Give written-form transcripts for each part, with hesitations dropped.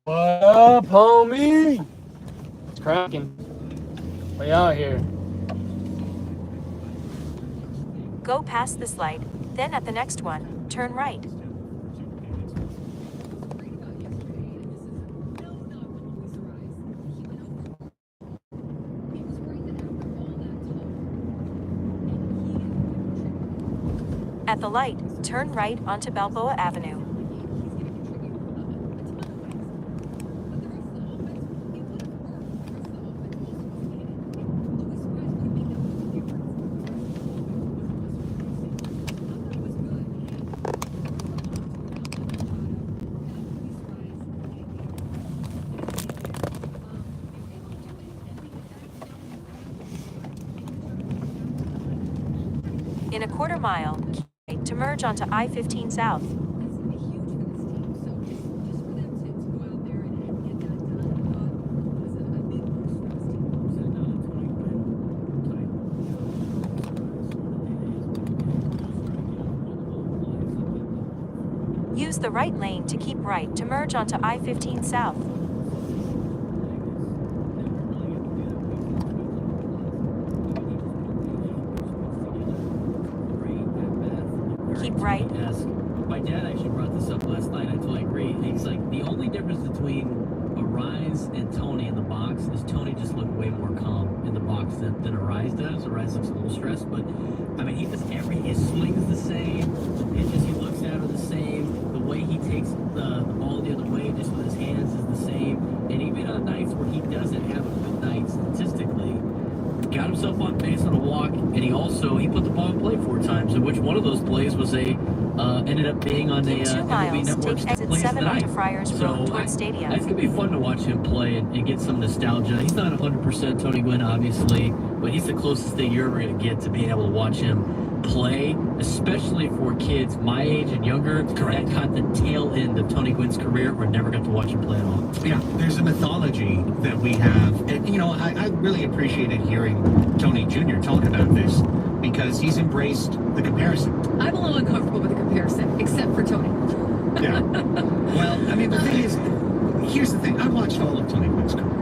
What up, homie? It's cracking. We out here. Go past this light, then at the next one, turn right. At the light, turn right onto Balboa Avenue. In a quarter mile, to merge onto I-15 South. Use the right lane to keep right to merge onto I-15 South. Keep right. Yes. My dad actually brought this up last night. I totally agree. He's like, the only difference between Arise and Tony in the box is Tony just looked way more calm in the box than Arise does. Arise looks a little stressed, but I mean, he does his swing's the same, the pitches he looks at are the same, the way he takes the ball the other way just with his hands is the same, and even on nights where he doesn't have a good night statistically, got himself on base on a walk, and he put the ball in play 4 times, in which one of those plays was ended up being on the MLB Network's plays of the night. So it's gonna be fun to watch him play and get some nostalgia. He's not 100% Tony Gwynn, obviously, but he's the closest thing you're ever gonna get to being able to watch him play, especially for kids my age and younger. That caught the tail end of Tony Gwynn's career or never got to watch him play at all. Yeah, there's a mythology that we have. And, I really appreciated hearing Tony Jr. talk about this because he's embraced the comparison. I'm a little uncomfortable with the comparison, except for Tony. Yeah. Well, I mean, the thing is, here's the thing. I watched all of Tony Gwynn's career.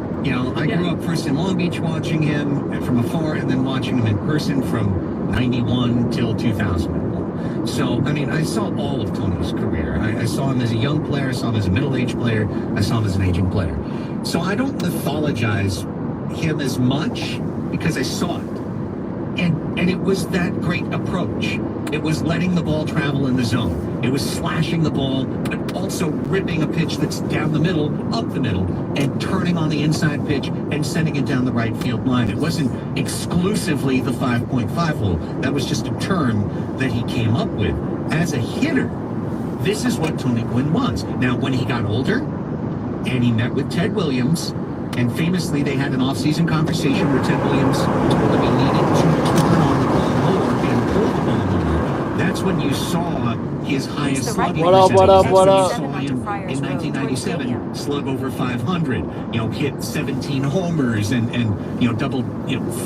I grew up first in Long Beach watching him from afar and then watching him in person from 91 till 2001. So, I mean, I saw all of Tony's career. I saw him as a young player, I saw him as a middle-aged player, I saw him as an aging player. So I don't mythologize him as much because I saw it. And it was that great approach. It was letting the ball travel in the zone. It was slashing the ball, but also ripping a pitch that's down the middle, up the middle, and turning on the inside pitch and sending it down the right field line. It wasn't exclusively the 5.5 hole. That was just a term that he came up with. As a hitter, this is what Tony Gwynn was. Now, when he got older and he met with Ted Williams, and famously they had an off-season conversation where Ted Williams told him he needed to turn on the ball more and pull the ball more. That's when you saw his highest slugging percentage. What up? You saw him in 1997 slug over 500, hit 17 homers and double,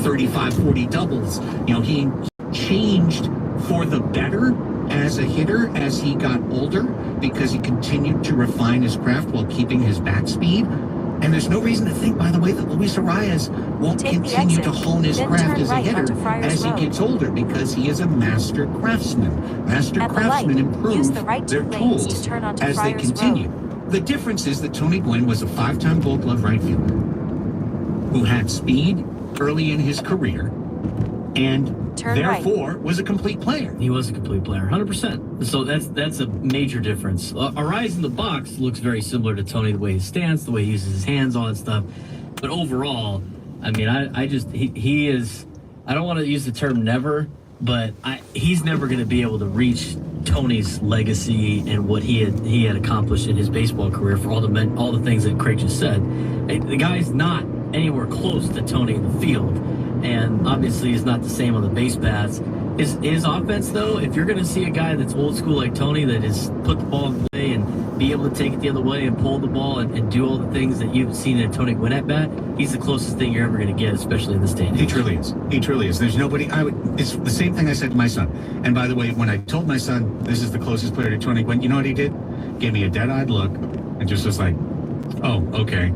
35, 40 doubles. He changed for the better as a hitter as he got older because he continued to refine his craft while keeping his bat speed. And there's no reason to think, by the way, that Luis Arias won't continue to hone his craft as a hitter as he gets older because he is a master craftsman. Master craftsmen improve their tools as they continue. The difference is that Tony Gwynn was a 5-time Gold Glove right fielder who had speed early in his career and therefore was a complete player. He was a complete player, 100%. So that's a major difference. Arise in the box looks very similar to Tony, the way he stands, the way he uses his hands, all that stuff. But overall, I mean, he is, I don't want to use the term never, but he's never going to be able to reach Tony's legacy and what he had accomplished in his baseball career for all the things that Craig just said. The guy's not anywhere close to Tony in the field. And obviously he's not the same on the base paths. His offense, though, if you're going to see a guy that's old school like Tony that has put the ball in play and be able to take it the other way and pull the ball and do all the things that you've seen in Tony Gwynn at bat, he's the closest thing you're ever going to get, especially in this day and age. He truly is. He truly is. There's nobody. It's the same thing I said to my son. And by the way, when I told my son this is the closest player to Tony Gwynn, you know what he did? Gave me a dead-eyed look and just was like, Oh, okay.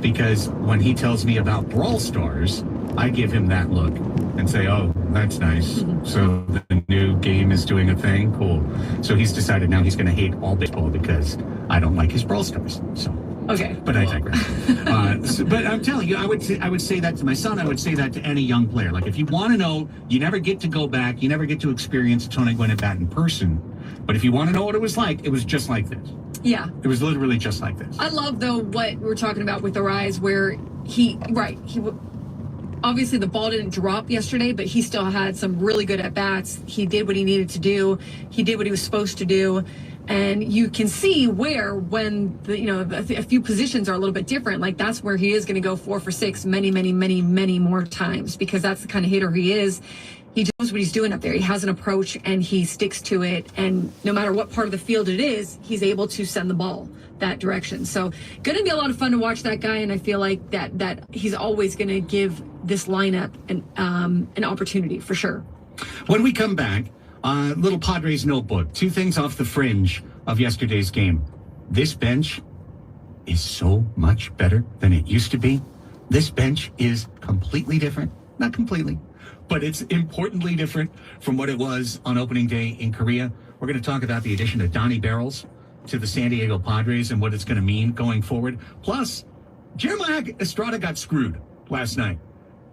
Because when he tells me about Brawl Stars, I give him that look and say, oh, that's nice. So the new game is doing a thing? Cool. So he's decided now he's going to hate all baseball because I don't like his Brawl Stars. So. Okay. But I digress. But I'm telling you, I would say that to my son. I would say that to any young player. Like, if you want to know, you never get to go back. You never get to experience Tony Gwynn at bat in person. But if you want to know what it was like, it was just like this. Yeah. It was literally just like this. I love, though, what we're talking about with the rise where he obviously the ball didn't drop yesterday, but he still had some really good at-bats. He did what he needed to do. He did what he was supposed to do. And you can see where when a few positions are a little bit different, like that's where he is going to go 4 for 6 many more times, because that's the kind of hitter he is. He knows what he's doing up there. He has an approach and he sticks to it. And no matter what part of the field it is, he's able to send the ball that direction. So going to be a lot of fun to watch that guy. And I feel like that he's always going to give this lineup an opportunity for sure. When we come back, little Padres notebook. 2 things off the fringe of yesterday's game. This bench is so much better than it used to be. This bench is completely different. Not completely, but it's importantly different from what it was on opening day in Korea. We're going to talk about the addition of Donnie Barrels to the San Diego Padres and what it's going to mean going forward. Plus, Jeremiah Estrada got screwed last night.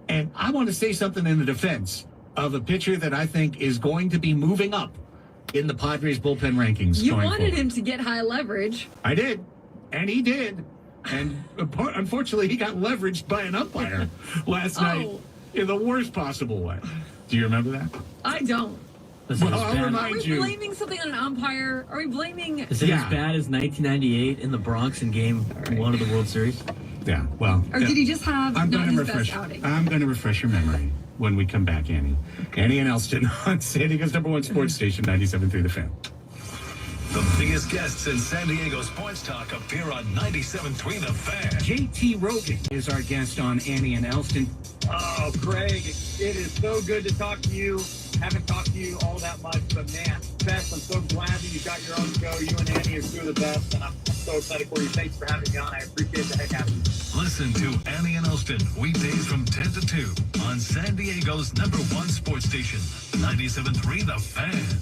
And I want to say something in the defense of a pitcher that I think is going to be moving up in the Padres bullpen rankings. You wanted him to get high leverage. I did, and he did. And unfortunately, he got leveraged by an umpire last night in the worst possible way. Do you remember that? I don't. Well, I'll remind Are we you. blaming something on an umpire? Are we blaming... Is it as bad as 1998 in the Bronx in Game 1 of the World Series? Yeah, well... Or did he just have not his best outing? I'm going to refresh your memory when we come back, Annie. Annie and Elston on San Diego's #1 sports station, 97.3 The Fan. The biggest guests in San Diego sports talk appear on 97.3 The Fan. JT Rogan is our guest on Annie and Elston. Oh, Craig, it is so good to talk to you. Haven't talked to you all that much, but man, Beth, I'm so glad that you got your own show. You and Annie are 2 of the best, and I'm so excited for you. Thanks for having me on. I appreciate the heck out of you. Listen to Annie and Elston weekdays from 10 to 2 on San Diego's #1 sports station, 97.3 The Fan.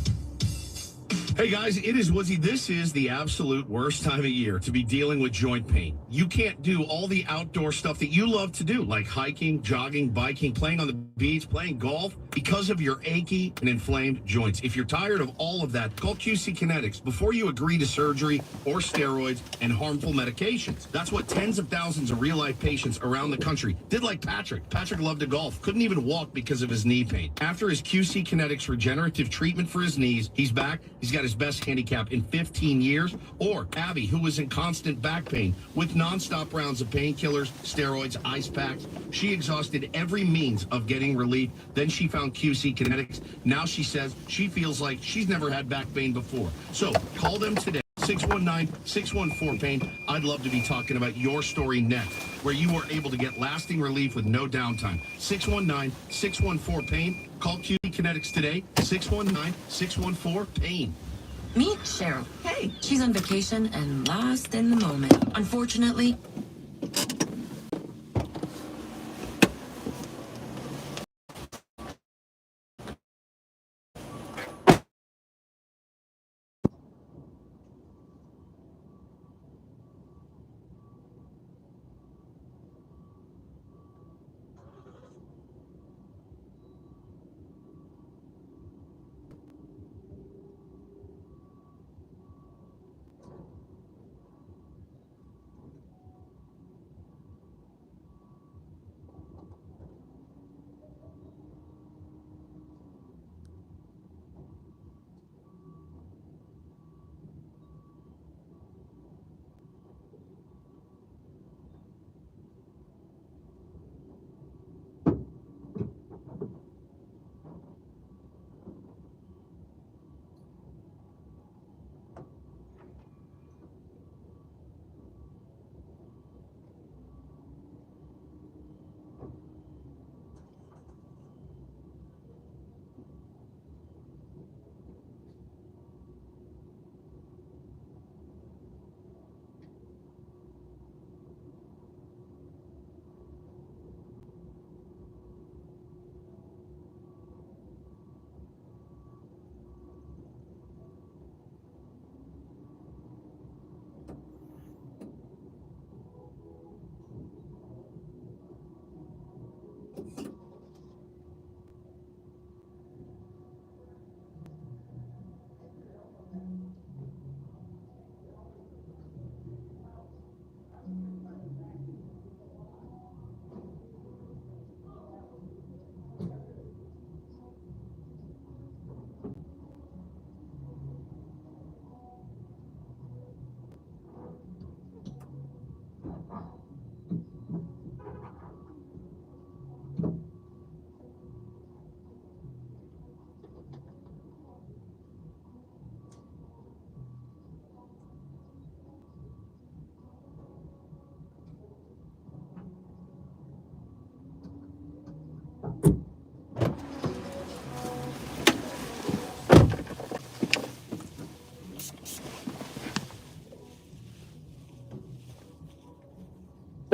Hey guys, it is Woodsy. This is the absolute worst time of year to be dealing with joint pain. You can't do all the outdoor stuff that you love to do, like hiking, jogging, biking, playing on the beach, playing golf, because of your achy and inflamed joints. If you're tired of all of that, call QC Kinetics before you agree to surgery or steroids and harmful medications. That's what tens of thousands of real-life patients around the country did, like Patrick. Patrick loved to golf, couldn't even walk because of his knee pain. After his QC Kinetics regenerative treatment for his knees, he's back. He's got his best handicap in 15 years. Or Abby, who was in constant back pain with nonstop rounds of painkillers, steroids, ice packs. She exhausted every means of getting relief. Then she found QC Kinetics. Now she says she feels like she's never had back pain before. So call them today. 619-614-PAIN. I'd love to be talking about your story next, where you were able to get lasting relief with no downtime. 619-614-PAIN. Call QC Kinetics today. 619-614-PAIN. Meet Cheryl. Hey, she's on vacation and lost in the moment. Unfortunately,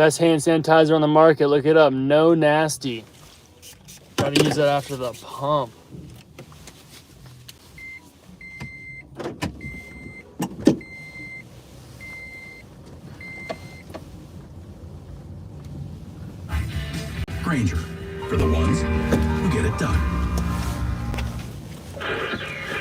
Best hand sanitizer on the market. Look it up. No nasty. Gotta use that after the pump. Granger, for the ones who get it done.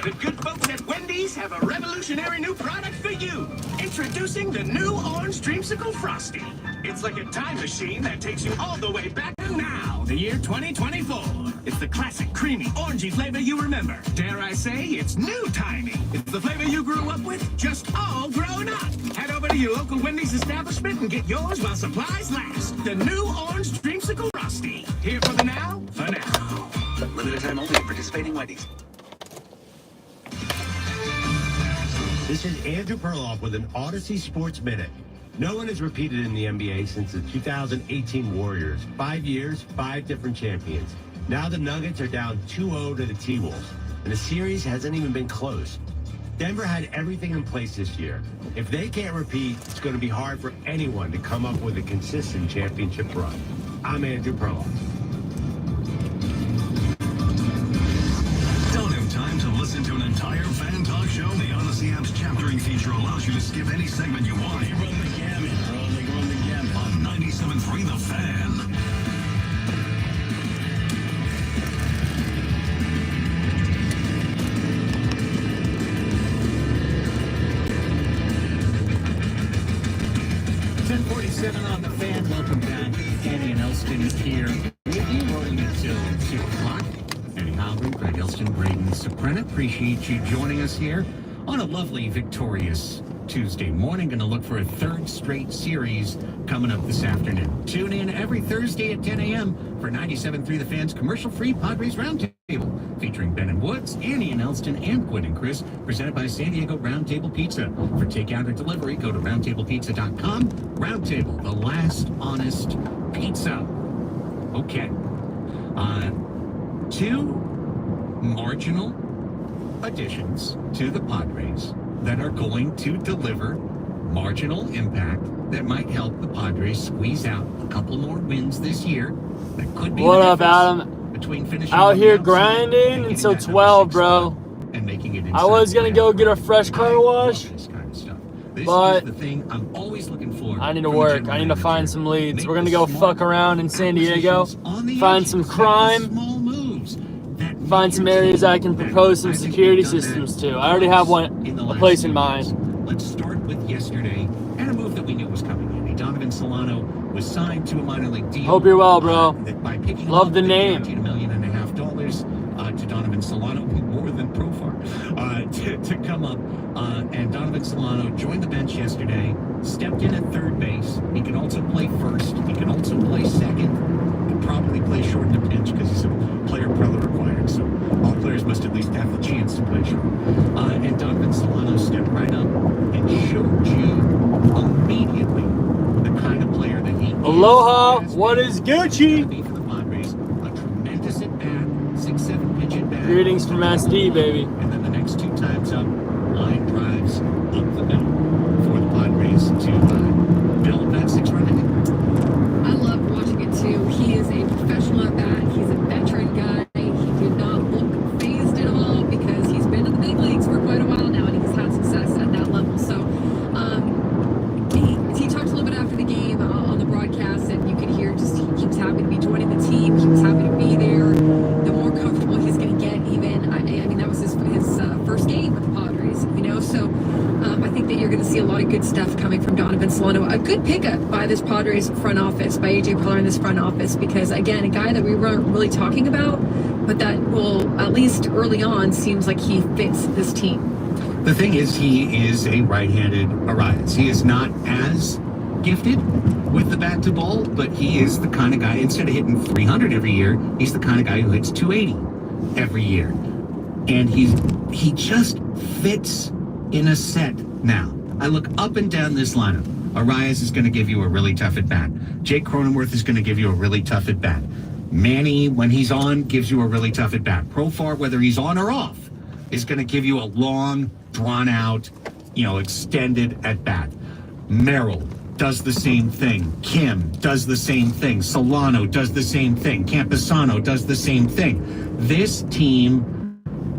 The good folks at Wendy's have a revolutionary new product for you. Introducing the new Orange Dreamsicle Frosty. It's like a time machine that takes you all the way back to now, the year 2024. It's the classic creamy, orangey flavor you remember. Dare I say, it's new-timey. It's the flavor you grew up with, just all grown up. Head over to your local Wendy's establishment and get yours while supplies last. The new Orange Dreamsicle Frosty. Here for the now, for now. Limited time only at participating Wendy's. This is Andrew Perloff with an Odyssey Sports Minute. No one has repeated in the NBA since the 2018 Warriors. 5 years, 5 different champions. Now the Nuggets are down 2-0 to the T-Wolves, and the series hasn't even been close. Denver had everything in place this year. If they can't repeat, it's going to be hard for anyone to come up with a consistent championship run. I'm Andrew Perloff. Don't have time to listen to an entire fan talk show? The Odyssey app's chaptering feature allows you to skip any segment you want. They run the gamut, bro. They run the gamut. On 97.3 The Fan. On the Fan, welcome back. Annie and Elston here with you, rolling until 2 o'clock. Annie Halvin, Greg Elston, Braden Soprano. Appreciate you joining us here on a lovely, victorious Tuesday morning. Going to look for a third straight series coming up this afternoon. Tune in every Thursday at 10 a.m. for 97.3 The Fan's commercial-free Padres Roundtable, featuring Ben and Woods, Annie and Elston, and Quinn and Chris, presented by San Diego Roundtable Pizza. For takeout or delivery, go to roundtablepizza.com. Roundtable, the last honest pizza. Okay. 2 marginal additions to the Padres that are going to deliver marginal impact that might help the Padres squeeze out a couple more wins this year. That could be what up, Adam? Between finishing out here grinding until 12, bro. And making it I was gonna go get a fresh car wash, but the thing I'm always looking for. I need to work. I need to find some leads. We're gonna go fuck around in San Diego, find some crime, find some areas I can propose some security systems to. I already have a place in mind. Let's start with yesterday and a move that we knew was coming in. Donovan Solano was signed to a minor league deal. Hope you're well, bro. Love the name. $1.5 million to Donovan Solano, more than Profar, to come up. And Donovan Solano joined the bench yesterday, stepped in at third base. He can also play first. He can also play second. He can probably play short in the pinch because he's a player probably required. So all players must at least have the chance to play short. And Donovan Solano stepped right up and showed you immediately the kind of player that he is. Aloha, what is Gucci? For the Padres, a tremendous at bat, 6-7 pitch at bat. Greetings from SD, baby. And then the next 2 times up, line drives up the middle for the Padres to build that 6-run inning. I love watching it too. He is a professional at bat. He's a veteran guy. He did not look phased at all because he's been in the big leagues for quite a while now and he's had success at that level. So he talked a little bit after the game on the broadcast, and you could hear just he was happy to be joining the team. He was happy to be there. The more comfortable he's going to get, even I mean that was his first game with the Padres, you know. So I think that you're going to see a lot of good stuff coming from Donovan Solano. A good pickup by this Padres front office, by AJ Preller in this front office, because again, a guy that we weren't really talking about, but that will at least early on seems like he fits this team. The thing is, he is a right-handed Arias. He is not as gifted with the bat to ball, but he is the kind of guy, instead of hitting 300 every year, he's the kind of guy who hits 280 every year. And he just fits in a set now. I look up and down this lineup. Arias is going to give you a really tough at bat. Jake Cronenworth is going to give you a really tough at bat. Manny, when he's on, gives you a really tough at bat. Profar, whether he's on or off, is going to give you a long, drawn out, extended at bat. Merrill, does the same thing. Kim does the same thing. Solano does the same thing. Camposano does the same thing. This team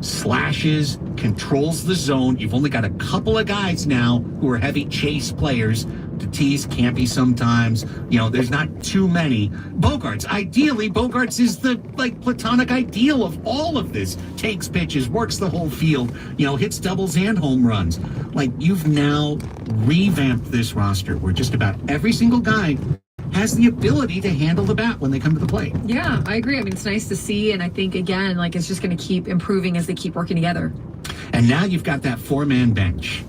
slashes, controls the zone. You've only got a couple of guys now who are heavy chase players to tease Campy sometimes. There's not too many. Bogarts is the platonic ideal of all of this. Takes pitches, works the whole field, hits doubles and home runs. You've now revamped this roster where just about every single guy has the ability to handle the bat when they come to the plate. Yeah, I agree. I mean, it's nice to see, and I think, again, it's just going to keep improving as they keep working together. And now you've got that four-man bench.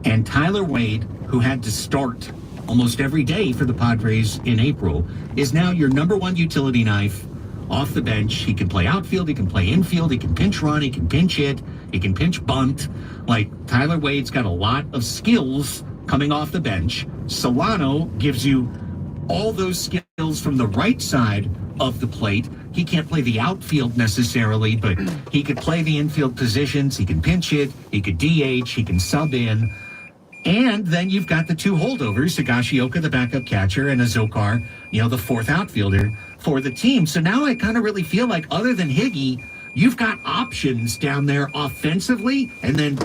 And Tyler Wade, who had to start almost every day for the Padres in April, is now your number one utility knife off the bench. He can play outfield, he can play infield, he can pinch run, he can pinch hit, he can pinch bunt. Tyler Wade's got a lot of skills coming off the bench. Solano gives you all those skills from the right side of the plate. He can't play the outfield necessarily, but he could play the infield positions. He can pinch hit, he could DH, he can sub in. And then you've got the two holdovers, Higashioka, the backup catcher, and Azokar, the fourth outfielder for the team. So now I kind of really feel like, other than Higgy, you've got options down there offensively, and then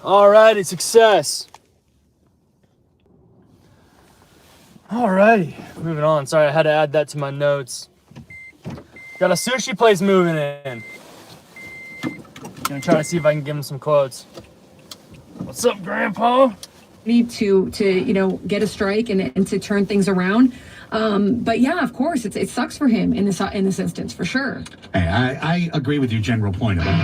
Alrighty, success. Alrighty, moving on. Sorry, I had to add that to my notes. Got a sushi place moving in. Gonna try to see if I can give him some quotes. What's up, Grandpa? Need to get a strike and to turn things around. But yeah, of course, it sucks for him in this instance for sure. Hey, I agree with your general point about it.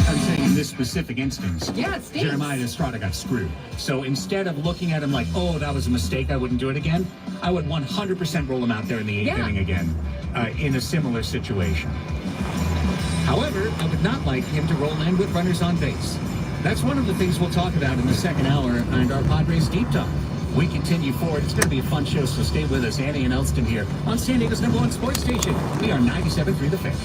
I'm saying in this specific instance, yeah, it stinks. Jeremiah Estrada got screwed. So instead of looking at him like, oh, that was a mistake, I wouldn't do it again, I would 100% roll him out there in the 8th inning again in a similar situation. However, I would not like him to roll in with runners on base. That's one of the things we'll talk about in the second hour and our Padres Deep Talk. We continue forward. It's going to be a fun show, so stay with us. Annie and Elston here on San Diego's #1 sports station. We are 97.3 The Fan.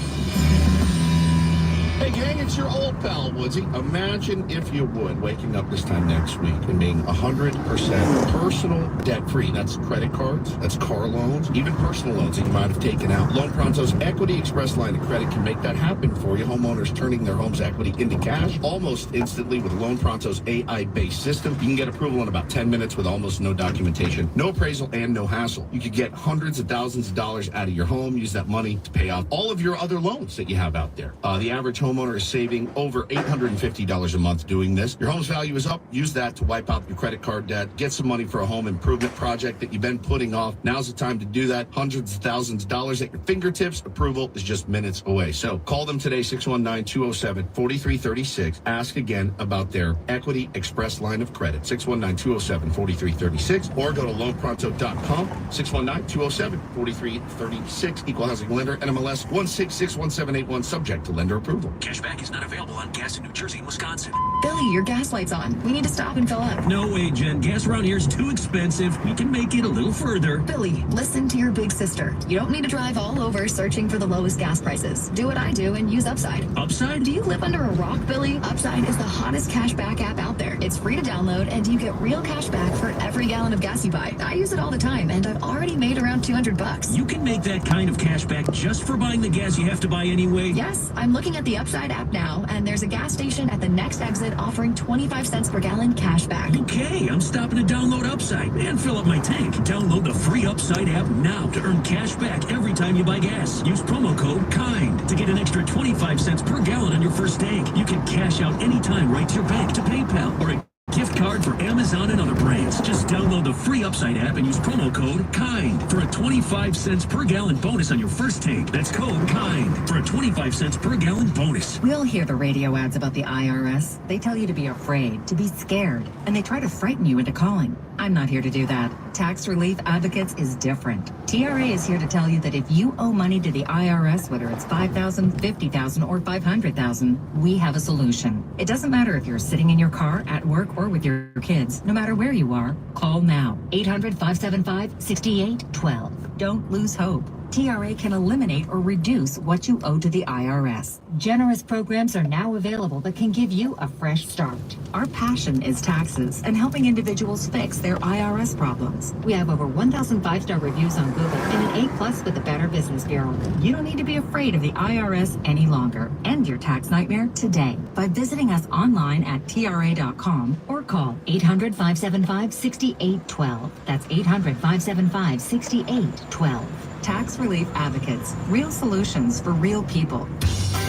Hey gang, it's your old pal Woodsy. Imagine if you would waking up this time next week and being 100% personal debt-free. That's credit cards, that's car loans, even personal loans that you might have taken out. Loan Pronto's Equity Express line of credit can make that happen for you. Homeowners turning their home's equity into cash almost instantly with Loan Pronto's AI-based system. You can get approval in about 10 minutes with almost no documentation, no appraisal, and no hassle. You could get hundreds of thousands of dollars out of your home, use that money to pay off all of your other loans that you have out there. The average homeowner is saving over $850 a month doing this. Your home's value is up. Use that to wipe out your credit card debt. Get some money for a home improvement project that you've been putting off. Now's the time to do that. Hundreds of thousands of dollars at your fingertips. Approval is just minutes away. So call them today, 619-207-4336. Ask again about their Equity Express line of credit, 619-207-4336, or go to loanpronto.com, 619-207-4336. Equal housing lender, NMLS 1661781, subject to lender approval. Cashback is not available on gas in New Jersey and Wisconsin. Billy, your gas light's on. We need to stop and fill up. No way, Jen. Gas around here is too expensive. We can make it a little further. Billy, listen to your big sister. You don't need to drive all over searching for the lowest gas prices. Do what I do and use Upside. Upside? Do you live under a rock, Billy? Upside is the hottest cashback app out there. It's free to download, and you get real cash back for every gallon of gas you buy. I use it all the time, and I've already made around $200. You can make that kind of cash back just for buying the gas you have to buy anyway? Yes, I'm looking at the Upside app now, and there's a gas station at the next exit offering 25 cents per gallon cash back. Okay, I'm stopping to download Upside and fill up my tank. Download the free Upside app now to earn cash back every time you buy gas. Use promo code KIND to get an extra 25 cents per gallon on your first tank. You can cash out anytime right to your bank, to PayPal, or a gift card for Amazon and other brands. Just download the free Upside app and use promo code KIND for a 25 cents per gallon bonus on your first tank. That's code KIND for a 25 cents per gallon bonus. We all hear the radio ads about the IRS. They tell you to be afraid, to be scared, and they try to frighten you into calling. I'm not here to do that. Tax Relief Advocates is different. TRA is here to tell you that if you owe money to the IRS, whether it's $5,000, $50,000, or $500,000, we have a solution. It doesn't matter if you're sitting in your car, at work, or with your kids. No matter where you are, call now. 800-575-6812. Don't lose hope. TRA can eliminate or reduce what you owe to the IRS. Generous programs are now available that can give you a fresh start. Our passion is taxes and helping individuals fix their IRS problems. We have over 1,000 5-star reviews on Google and an A+ with the Better Business Bureau. You don't need to be afraid of the IRS any longer. End your tax nightmare today by visiting us online at TRA.com or call 800-575-6812. That's 800-575-6812. Tax Relief Advocates. Real solutions for real people.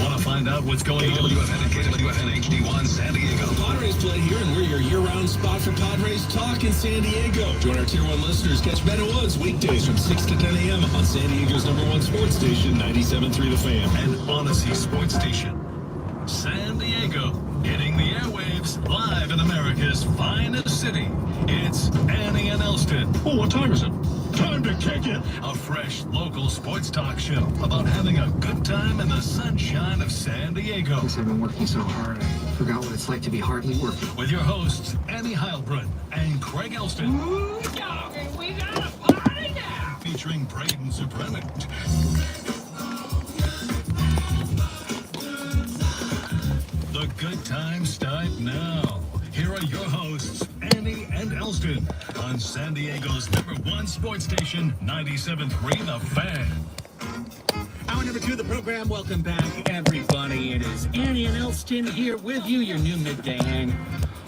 Want to find out what's going on? KWFN HD1 San Diego. Padres play here, and we're your year-round spot for Padres talk in San Diego. Join our Tier 1 listeners. Catch Ben and Woods weekdays from 6 to 10 a.m. on San Diego's #1 sports station, 97.3 The Fan. And Odyssey Sports Station. San Diego, hitting the airwaves, live in America's finest city. It's Annie and Elston. Oh, what time is it? Time to kick it. A fresh local sports talk show about having a good time in the sunshine of San Diego. I've been working so hard, I forgot what it's like to be hardly working. With your hosts, Annie Heilbrunn and Craig Elston. Ooh, doggy, we got a party now. Featuring Braden Supremant. The good times start now. Here are your hosts, Annie and Elston, on San Diego's #1 sports station, 97.3 The Fan. Hour number 2 of the program. Welcome back, everybody. It is Annie and Elston here with you, your new midday hang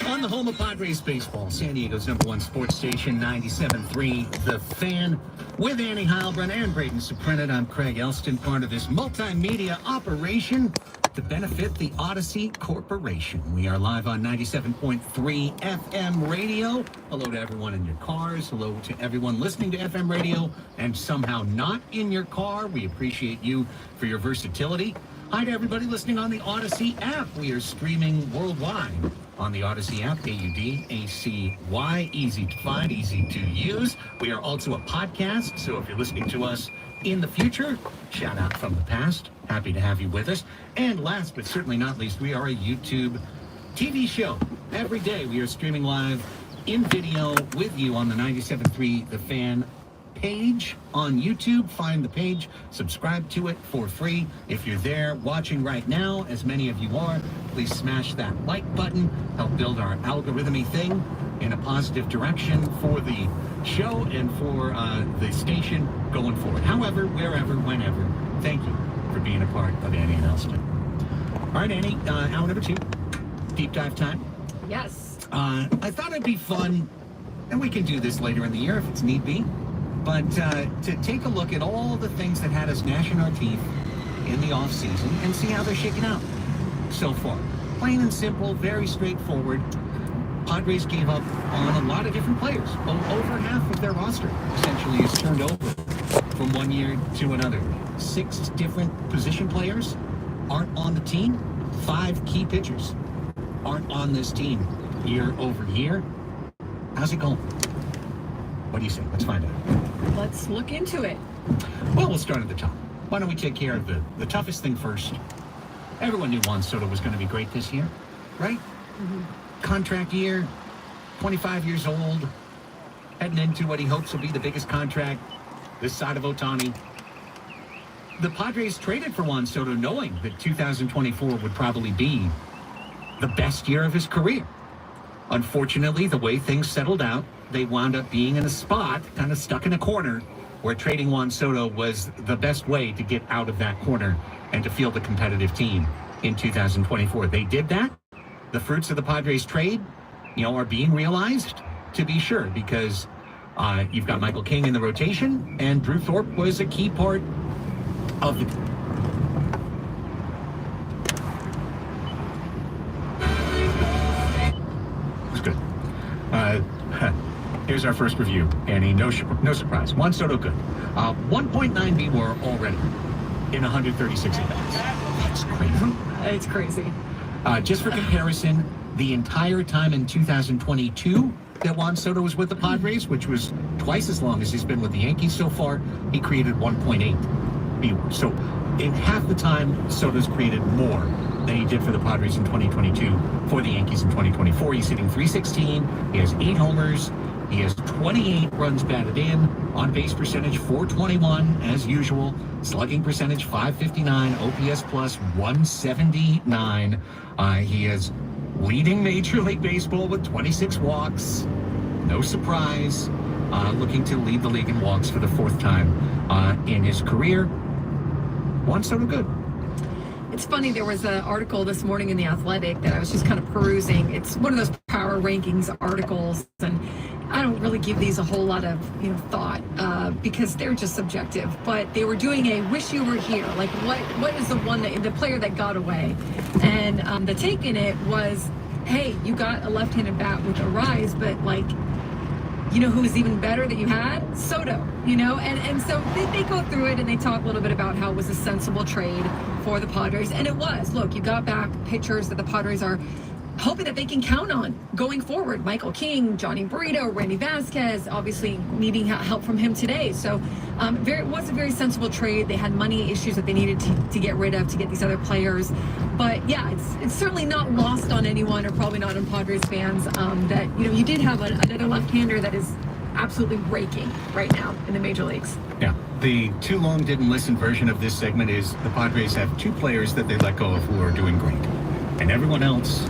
On the home of Padres baseball, San Diego's #1 sports station, 97.3, The Fan. With Annie Heilbrunn and Braden Suprenant, I'm Craig Elston, part of this multimedia operation to benefit the Odyssey Corporation. We are live on 97.3 FM radio. Hello to everyone in your cars. Hello to everyone listening to FM radio and somehow not in your car. We appreciate you for your versatility. Hi to everybody listening on the Odyssey app. We are streaming worldwide on the Odyssey app, AUDACY. Easy to find, easy to use. We are also a podcast, so if you're listening to us in the future, shout out from the past. Happy to have you with us. And last but certainly not least, we are a YouTube TV show. Every day we are streaming live in video with you on the 97.3 The Fan page on YouTube. Find the page, subscribe to it for free. If you're there watching right now, as many of you are, please smash that like button. Help build our algorithmy thing in a positive direction for the show and for the station going forward. However, wherever, whenever, thank you for being a part of Annie and Elston. All right, Annie, hour number 2, deep dive time. Yes. I thought it'd be fun, and we can do this later in the year if it's need be, but to take a look at all the things that had us gnashing our teeth in the off season and see how they're shaking out so far. Plain and simple, very straightforward. Padres gave up on a lot of different players. Over half of their roster essentially is turned over from one year to another. 6 different position players aren't on the team. 5 key pitchers aren't on this team year over year. How's it going? What do you say? Let's find out. Let's look into it. Well, we'll start at the top. Why don't we take care of the toughest thing first? Everyone knew Juan Soto was going to be great this year, right? Mm-hmm. Contract year, 25 years old, heading into what he hopes will be the biggest contract this side of Ohtani. The Padres traded for Juan Soto knowing that 2024 would probably be the best year of his career. Unfortunately, the way things settled out, they wound up being in a spot, kind of stuck in a corner, where trading Juan Soto was the best way to get out of that corner and to field a competitive team in 2024. They did that. The fruits of the Padres trade, are being realized, to be sure, because you've got Michael King in the rotation, and Drew Thorpe was a key part of the... It's good. Here's our first review, Annie. No surprise. Juan Soto good. 1.9 B-WAR already in 136 at-bats. That's crazy. It's crazy. Just for comparison, the entire time in 2022 that Juan Soto was with the Padres, which was twice as long as he's been with the Yankees so far, he created 1.8 B-WAR. So in half the time, Soto's created more than he did for the Padres in 2022 for the Yankees in 2024. He's hitting .316. He has 8 homers. He has 28 runs batted in, on-base percentage 421 as usual, slugging percentage 559, OPS plus 179. He is leading Major League Baseball with 26 walks. No surprise. Looking to lead the league in walks for the 4th time in his career. Juan Soto good. It's funny, there was an article this morning in The Athletic that I was just kind of perusing. It's one of those power rankings articles, and I don't really give these a whole lot of thought because they're just subjective. But they were doing a wish you were here. Like, what is the one the player that got away? And the take in it was, hey, you got a left-handed bat with Arise, but who was even better that you had? Soto, and so they go through it and they talk a little bit about how it was a sensible trade for the Padres. And it was. Look, you got back pitchers that the Padres are hoping that they can count on going forward. Michael King, Johnny Burrito, Randy Vasquez, obviously needing help from him today. So it was a very sensible trade. They had money issues that they needed to get rid of to get these other players. But yeah, it's certainly not lost on anyone, or probably not on Padres fans, that you did have another left-hander that is absolutely raking right now in the major leagues. Yeah. The too long didn't listen version of this segment is the Padres have 2 players that they let go of who are doing great. And everyone else,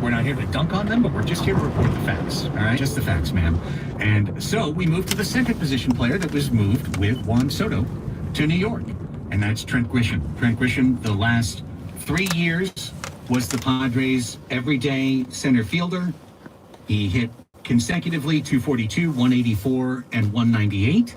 we're not here to dunk on them, but we're just here to report the facts. All right? Just the facts, ma'am. And so we moved to the second position player that was moved with Juan Soto to New York. And that's Trent Grisham. Trent Grisham, the last 3 years was the Padres' everyday center fielder. He hit consecutively 242, 184, and 198.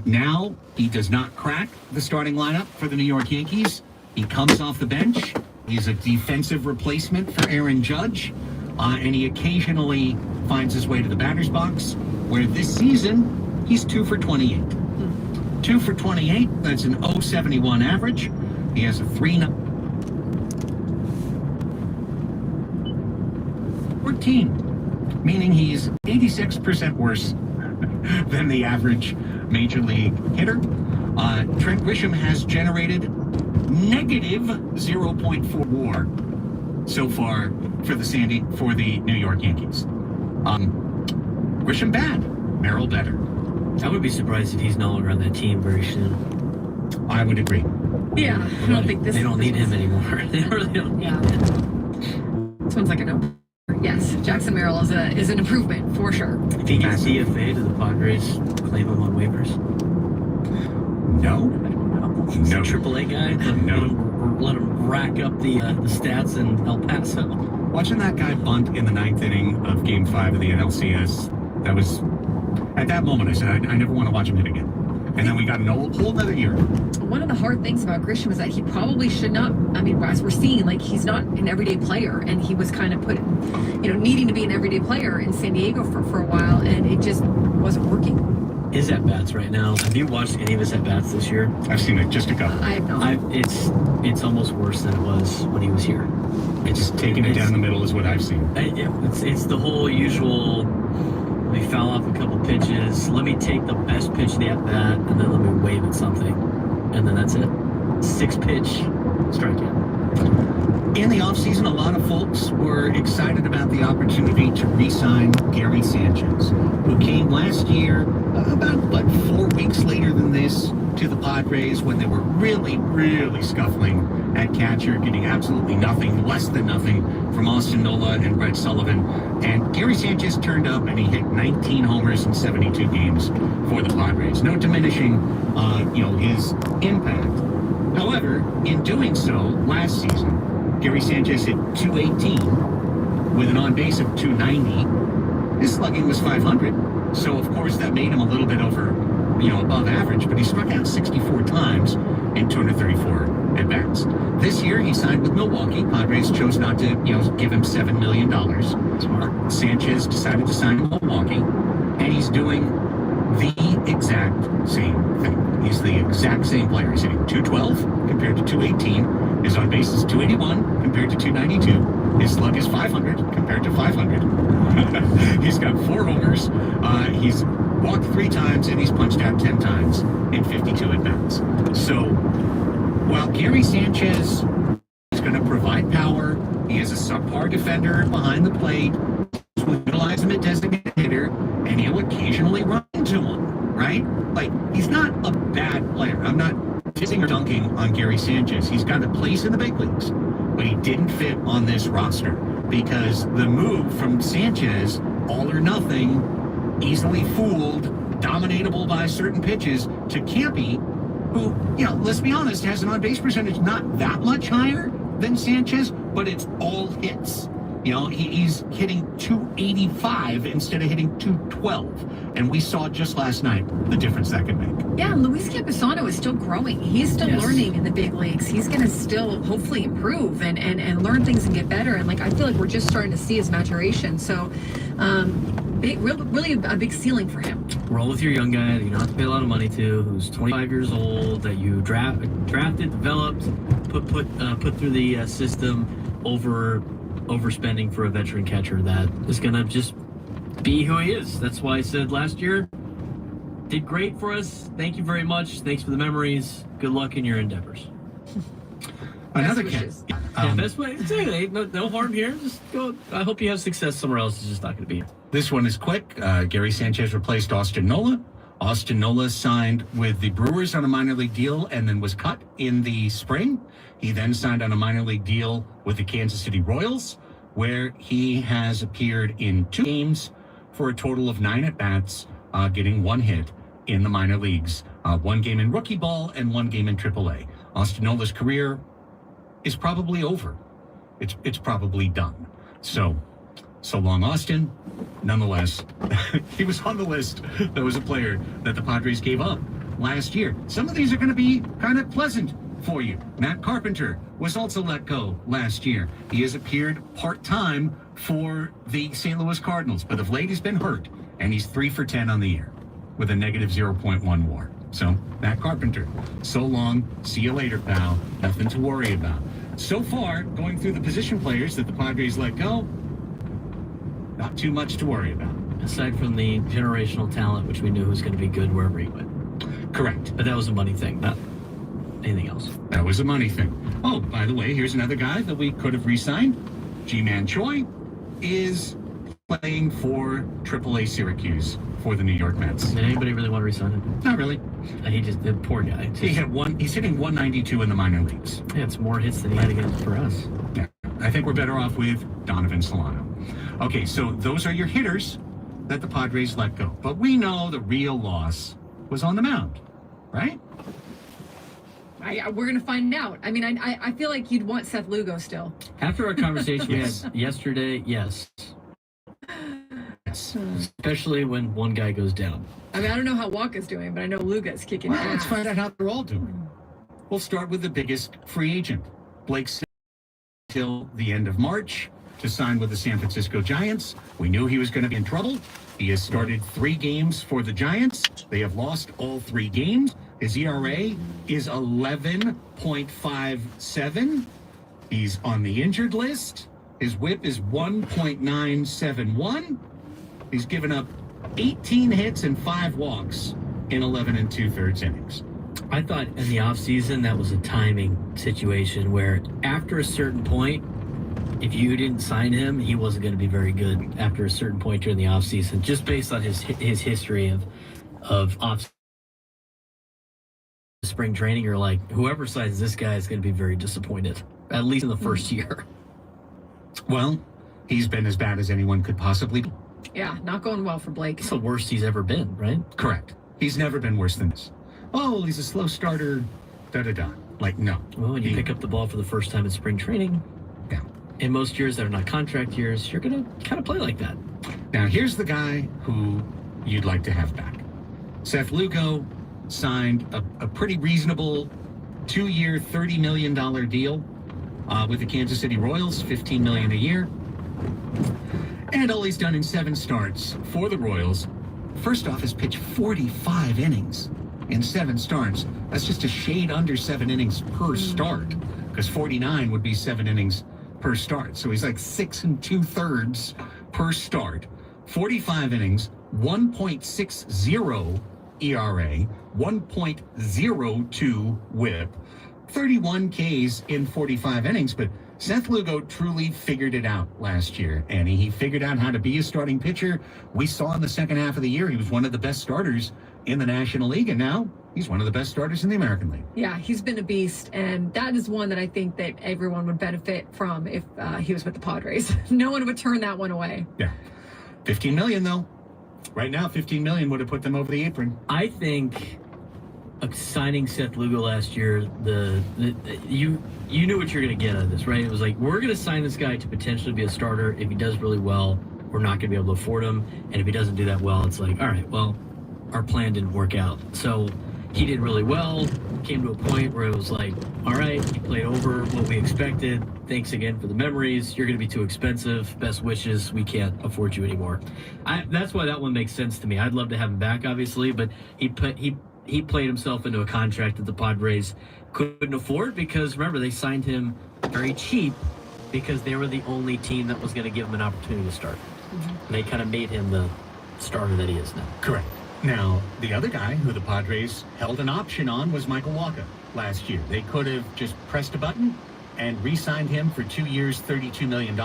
Now he does not crack the starting lineup for the New York Yankees. He comes off the bench. He's a defensive replacement for Aaron Judge. And he occasionally finds his way to the batter's box, where this season he's 2 for 28. 2 for 28, that's an 0.71 average. He has a 3-14, meaning he's 86% worse than the average major league hitter. Trent Grisham has generated negative 0.4 WAR so far for the New York Yankees. Grisham bad, Merrill better. I would be surprised if he's no longer on that team very soon. I would agree. Yeah, I don't think this. They don't need him anymore. They really don't need him. This one's like a no. Yes, Jackson Merrill is an improvement for sure. If he gets DFA, do the Padres claim him on waivers? No. No. AAA guy? Let him rack up the stats in El Paso. Watching that guy bunt in the 9th inning of Game 5 of the NLCS, that was, at that moment, I said, I never want to watch him hit again. And then we got a whole another year. One of the hard things about Grisham is that he probably should not, I mean, as we're seeing, like, he's not an everyday player, and he was kind of put, needing to be an everyday player in San Diego for a while, and it just wasn't working. His at-bats right now, have you watched any of his at-bats this year? I've seen it, just a couple. I have not. It's almost worse than it was when he was here. It's taking it down the middle is what I've seen. It's the whole usual, let me foul off a couple pitches, let me take the best pitch of the at-bat, and then let me wave at something. And then that's it. 6-pitch strikeout. In the offseason, a lot of folks were excited about the opportunity to re-sign Gary Sanchez, who came last year, about 4 weeks later than this, to the Padres when they were really, really scuffling at catcher, getting absolutely nothing, less than nothing from Austin Nola and Brett Sullivan. And Gary Sanchez turned up and he hit 19 homers in 72 games for the Padres. No diminishing, his impact. However, in doing so, last season, Gary Sanchez hit 218 with an on-base of 290. His slugging was 500, so of course that made him a little bit above average, but he struck out 64 times in 234 at-bats. This year, he signed with Milwaukee. Padres chose not to, give him $7 million. Smart. Sanchez decided to sign with Milwaukee, and he's doing the exact same thing. He's the exact same player. He's hitting 212 compared to 218. His on-base is 281 compared to 292. His slug is 500 compared to 500. He's got 4 homers. He's walked 3 times, and he's punched out 10 times in 52 at-bats. So while Gary Sanchez is going to provide power, he is a subpar defender behind the plate. We'll utilize him at designated hitter, and he'll occasionally run into him, right? Like, he's not a bad player. I'm not dissing or dunking on Gary Sanchez. He's got a place in the big leagues, but he didn't fit on this roster because the move from Sanchez, all or nothing, easily fooled, dominatable by certain pitches, to Campy, who, let's be honest, has an on-base percentage not that much higher than Sanchez, but it's all hits. He's hitting 285 instead of hitting 212. And we saw just last night the difference that could make. Yeah, and Luis Campusano is still growing. He's still learning in the big leagues. He's going to still hopefully improve and learn things and get better. And I feel like we're just starting to see his maturation. So really a big ceiling for him. Roll with your young guy that you don't have to pay a lot of money to, who's 25 years old, that you drafted, developed, put through the system overspending for a veteran catcher that is going to just be who he is. That's why I said last year, did great for us. Thank you very much. Thanks for the memories. Good luck in your endeavors. Another cat. Best way. Exactly. No harm here. Just go. I hope you have success somewhere else. It's just not going to be here. This one is quick. Gary Sanchez replaced Austin Nola. Austin Nola signed with the Brewers on a minor league deal and then was cut in the spring. He then signed on a minor league deal with the Kansas City Royals, where he has appeared in 2 games for a total of 9 at-bats, getting 1 hit in the minor leagues. 1 game in rookie ball and 1 game in AAA. Austin Nola's career is probably over. it's probably done. So long, Austin. Nonetheless, he was on the list. That was a player that the Padres gave up last year. Some of these are going to be kind of pleasant for you. Matt Carpenter was also let go last year. He has appeared part-time for the St. Louis Cardinals, but of late he's been hurt, and he's 3 for 10 on the year with a negative 0.1 WAR. So, Matt Carpenter, so long, see you later, pal. Nothing to worry about. So far, going through the position players that the Padres let go, not too much to worry about. Aside from the generational talent, which we knew was going to be good wherever he went. Correct. But that was a money thing, not anything else. That was a money thing. Oh, by the way, here's another guy that we could have re-signed. Ji-Man Choi is playing for AAA Syracuse for the New York Mets. Did anybody really want to re-sign him? Not really. He just, the poor guy. He hit he's hitting 192 in the minor leagues. Yeah, it's more hits than he had against for us. Yeah, I think we're better off with Donovan Solano. Okay, so those are your hitters that the Padres let go. But we know the real loss was on the mound, right? We're going to find out. I mean, I feel like you'd want Seth Lugo still. After our conversation we had yesterday, yes. Especially when one guy goes down. I mean, I don't know how Walker's doing, but I know Luga's kicking ass. Let's find out how they're all doing. We'll start with the biggest free agent, Blake Snell, till the end of March to sign with the San Francisco Giants. We knew he was going to be in trouble. He has started 3 games for the Giants. They have lost all 3 games. His ERA is 11.57. He's on the injured list. His whip is 1.971. He's given up 18 hits and 5 walks in 11 2/3 innings. I thought in the offseason that was a timing situation where after a certain point, if you didn't sign him, he wasn't going to be very good after a certain point during the offseason, just based on his history of off spring training. You're like, whoever signs this guy is going to be very disappointed, at least in the first year. Well, he's been as bad as anyone could possibly be. Yeah, not going well for Blake. It's the worst he's ever been, right? Correct. He's never been worse than this. Oh, he's a slow starter, da-da-da. Like, no. Well, when you pick up the ball for the first time in spring training, yeah. In most years that are not contract years, you're going to kind of play like that. Now, here's the guy who you'd like to have back. Seth Lugo signed a pretty reasonable 2-year, $30 million deal with the Kansas City Royals, $15 million a year. And all he's done in 7 starts for the Royals, first off, has pitched 45 innings in 7 starts. That's just a shade under 7 innings per start, because 49 would be 7 innings per start. So he's like 6 2/3 per start. 45 innings, 1.60 ERA, 1.02 whip, 31 Ks in 45 innings, but Seth Lugo truly figured it out last year, Annie. He figured out how to be a starting pitcher. We saw in the second half of the year he was one of the best starters in the National League, and now he's one of the best starters in the American League. Yeah, he's been a beast, and that is one that I think that everyone would benefit from if he was with the Padres. No one would turn that one away. Yeah. $15 million, though. Right now, $15 million would have put them over the apron. I think signing Seth Lugo last year, you knew what you're going to get out of this, right? It was like, we're going to sign this guy to potentially be a starter. If he does really well, we're not going to be able to afford him. And if he doesn't do that well, it's like, all right, well, our plan didn't work out. So he did really well, came to a point where it was like, all right, he played over what we expected. Thanks again for the memories. You're going to be too expensive. Best wishes. We can't afford you anymore. That's why that one makes sense to me. I'd love to have him back, obviously, but he played himself into a contract that the Padres couldn't afford because, remember, they signed him very cheap because they were the only team that was going to give him an opportunity to start. And they kind of made him the starter that he is now. Correct. Now, the other guy who the Padres held an option on was Michael Wacha last year. They could have just pressed a button and re-signed him for 2 years, $32 million,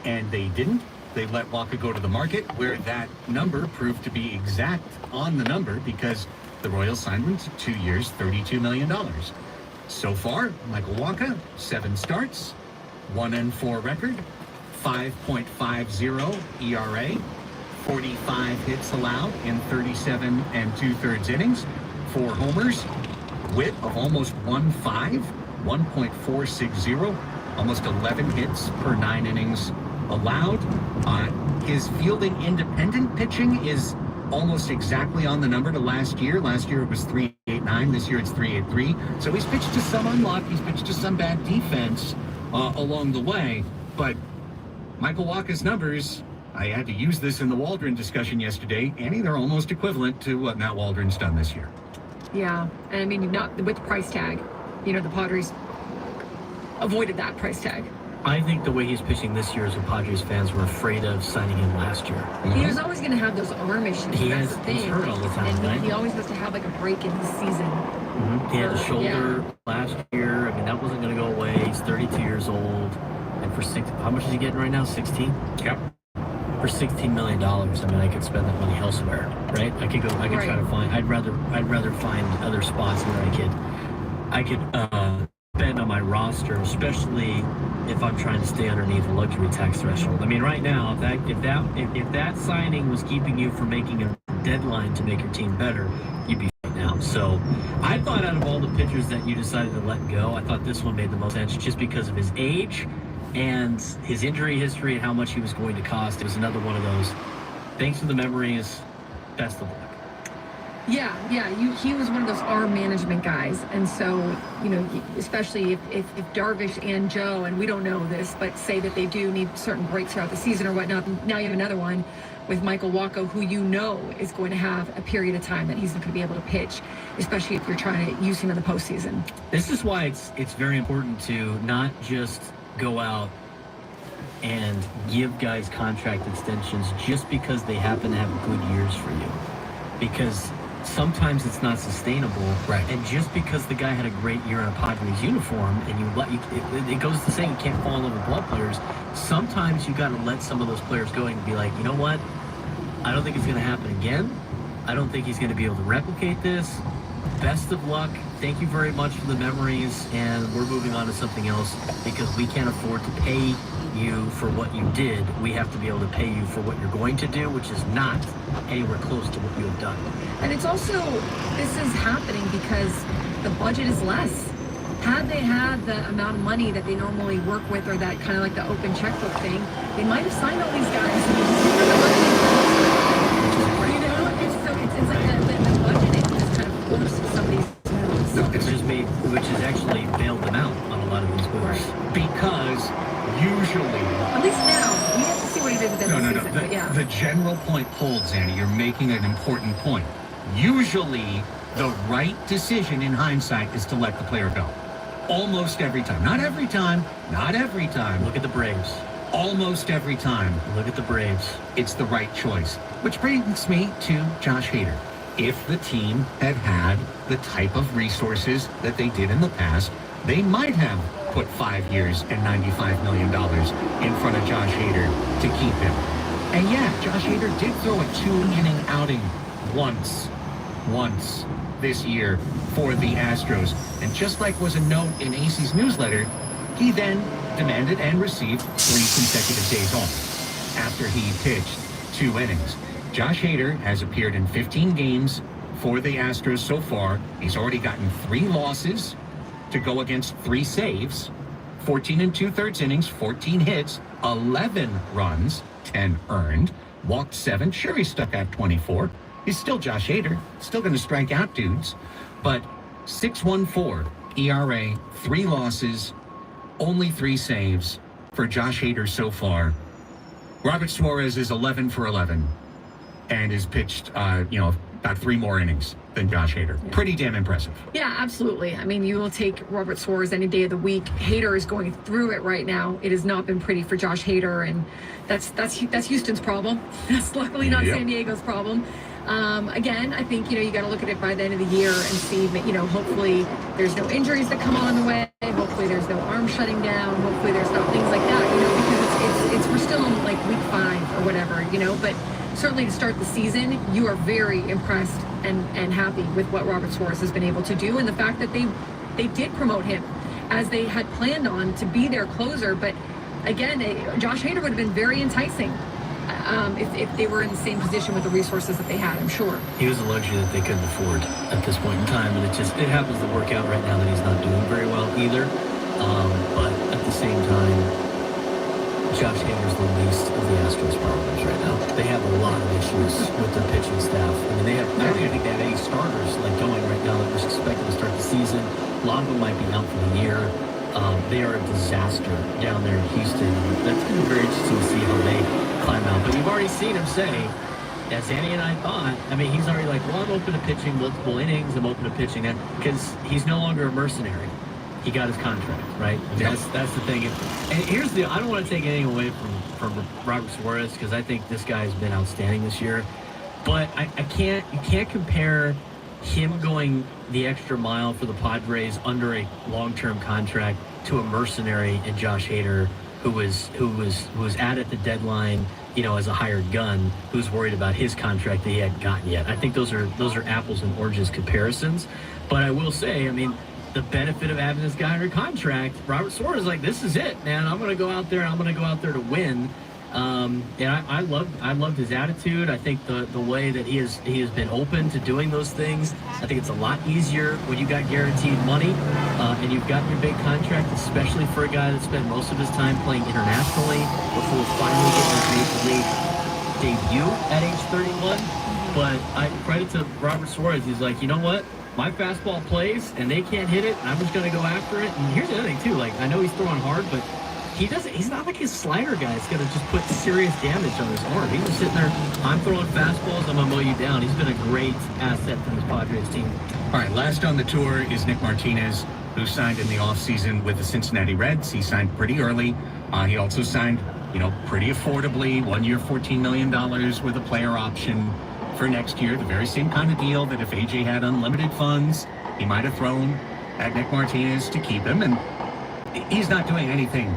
and they didn't. They let Wacha go to the market, where that number proved to be exact on the number because the Royals signed him to 2 years, $32 million. So far, Michael Wacha, 7 starts, 1-4 record, 5.50 ERA, 45 hits allowed in 37 2/3 innings, 4 homers, whip of almost 1.5, 1.460, almost 11 hits per 9 innings allowed. His fielding independent pitching is almost exactly on the number to last year. Last year it was 3.89. This year it's 3.83. So he's pitched to some unluck. He's pitched to some bad defense along the way. But Michael Wacha's numbers, I had to use this in the Waldron discussion yesterday. Annie, they're almost equivalent to what Matt Waldron's done this year. Yeah, and I mean, not with the price tag. You know, the Padres avoided that price tag. I think the way he's pitching this year is what Padres fans were afraid of signing him last year. He was always going to have those arm issues. That's the thing. He's hurt all the time, and right? he always has to have like a break in his season. He had the shoulder last year. I mean, that wasn't going to go away. He's 32 years old. And for how much is he getting right now? 16? Yep. For $16 million, I mean, I could spend that money elsewhere, right? I could try to find. I'd rather find other spots where I could spend on my roster, especially if I'm trying to stay underneath the luxury tax threshold. I mean, right now, if that signing was keeping you from making a deadline to make your team better, you'd be right now. So I thought out of all the pitchers that you decided to let go, I thought this one made the most sense just because of his age and his injury history and how much he was going to cost. It was another one of those. Thanks for the memories. Best of luck. Yeah. He was one of those arm management guys, and so especially if Darvish and Joe, and we don't know this, but say that they do need certain breaks throughout the season or whatnot. Now you have another one with Michael Wacha, who is going to have a period of time that he's not going to be able to pitch, especially if you're trying to use him in the postseason. This is why it's very important to not just go out and give guys contract extensions just because they happen to have good years for you, because sometimes it's not sustainable, right? And just because the guy had a great year in a Padres uniform, and it goes to saying you can't fall in love with ball players. Sometimes you got to let some of those players go and be like, you know what? I don't think it's going to happen again. I don't think he's going to be able to replicate this. Best of luck. Thank you very much for the memories, and we're moving on to something else because we can't afford to pay you for what you did. We have to be able to pay you for what you're going to do, which is not anywhere close to what you have done. And it's also, this is happening because the budget is less. Had they had the amount of money that they normally work with, or that kind of like the open checkbook thing, they might have signed all these guys. It's like the budget just kind of forced some of these moves. No, it's just which has actually bailed them out on a lot of these moves. Because usually, at least now, we have to see what he did with that season. The general point holds, Annie. You're making an important point. Usually, the right decision in hindsight is to let the player go. Almost every time. Not every time. Not every time. Look at the Braves. Almost every time. Look at the Braves. It's the right choice. Which brings me to Josh Hader. If the team had had the type of resources that they did in the past, they might have put 5 years and $95 million in front of Josh Hader to keep him. And yeah, Josh Hader did throw a 2-inning outing once this year for the Astros. And just like was a note in AC's newsletter, he then demanded and received 3 consecutive days off after he pitched 2 innings. Josh Hader has appeared in 15 games for the Astros so far. He's already gotten 3 losses to go against 3 saves, 14 2/3 innings, 14 hits, 11 runs, 10 earned, walked 7. Sure, he stuck out 24. He's still Josh Hader, still going to strike out dudes, but 6.14 ERA, 3 losses, only 3 saves for Josh Hader so far. Robert Suarez is 11 for 11 and has pitched, about 3 more innings than Josh Hader. Yeah. Pretty damn impressive. Yeah, absolutely. I mean, you will take Robert Suarez any day of the week. Hader is going through it right now. It has not been pretty for Josh Hader, and that's Houston's problem. That's luckily not San Diego's problem. Again, I think, you got to look at it by the end of the year and see, hopefully there's no injuries that come on the way. Hopefully there's no arm shutting down. Hopefully there's not things like that, because we're still in like week 5 or whatever, but certainly to start the season, you are very impressed and happy with what Robert Suarez has been able to do, and the fact that they did promote him as they had planned on to be their closer. But again, Josh Hader would have been very enticing if they were in the same position with the resources that they had, I'm sure. He was a luxury that they couldn't afford at this point in time, and it happens to work out right now that he's not doing very well either. But at the same time, Josh Hader's the least of the Astros problems right now. They have a lot of issues with their pitching staff. I mean, I don't even think they have any starters going right now that was expected to start the season. A lot of them might be out for the year. They are a disaster down there in Houston. That's going to be very interesting to see how they climb out. But you've already seen him say, as Annie and I thought, I mean, he's already like, well, I'm open to pitching multiple innings. I'm open to pitching that because he's no longer a mercenary. He got his contract, right? I mean, that's the thing. And here's the, I don't want to take anything away from Robert Suarez because I think this guy has been outstanding this year. But you can't compare him going the extra mile for the Padres under a long-term contract to a mercenary in Josh Hader, who was at the deadline, as a hired gun, who's worried about his contract that he hadn't gotten yet. I think those are apples and oranges comparisons. But I will say, I mean, the benefit of having this guy under contract, Robert Suarez is like, this is it, man. I'm going to go out there and I'm going to go out there to win. And I loved his attitude. I think the way that he has been open to doing those things. I think it's a lot easier when you got guaranteed money and you've got your big contract, especially for a guy that spent most of his time playing internationally before finally getting his major league debut at age 31. But I credit to Robert Suarez. He's like, you know what? My fastball plays and they can't hit it, and I'm just going to go after it. And here's the other thing too. Like, I know he's throwing hard, but he's not like his slider guy. It's going to just put serious damage on his arm. He's just sitting there, I'm throwing fastballs, I'm going to mow you down. He's been a great asset for this Padres team. All right, last on the tour is Nick Martinez, who signed in the offseason with the Cincinnati Reds. He signed pretty early. He also signed, pretty affordably, 1 year, $14 million with a player option for next year. The very same kind of deal that if AJ had unlimited funds, he might have thrown at Nick Martinez to keep him. And he's not doing anything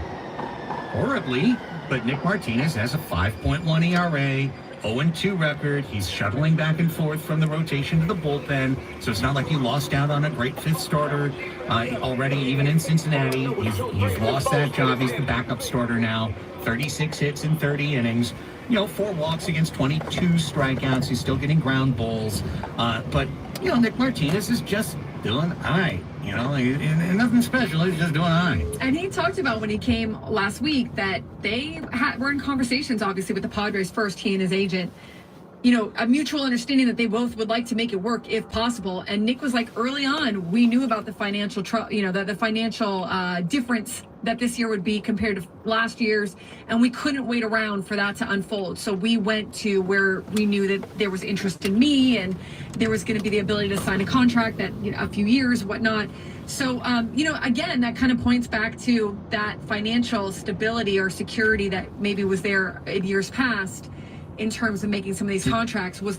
horribly, but Nick Martinez has a 5.1 ERA, 0-2 record. He's shuttling back and forth from the rotation to the bullpen, so it's not like he lost out on a great fifth starter already, even in Cincinnati. He's lost that job. He's the backup starter now. 36 hits in 30 innings. 4 walks against 22 strikeouts. He's still getting ground balls. But Nick Martinez is just doing all right. And nothing special. He's just doing all right. And he talked about when he came last week that they were in conversations, obviously, with the Padres first, he and his agent, a mutual understanding that they both would like to make it work if possible. And Nick was like, early on, we knew about the financial, the financial difference that this year would be compared to last year's, and we couldn't wait around for that to unfold. So we went to where we knew that there was interest in me, and there was going to be the ability to sign a contract that a few years, whatnot. So again, that kind of points back to that financial stability or security that maybe was there in years past in terms of making some of these contracts was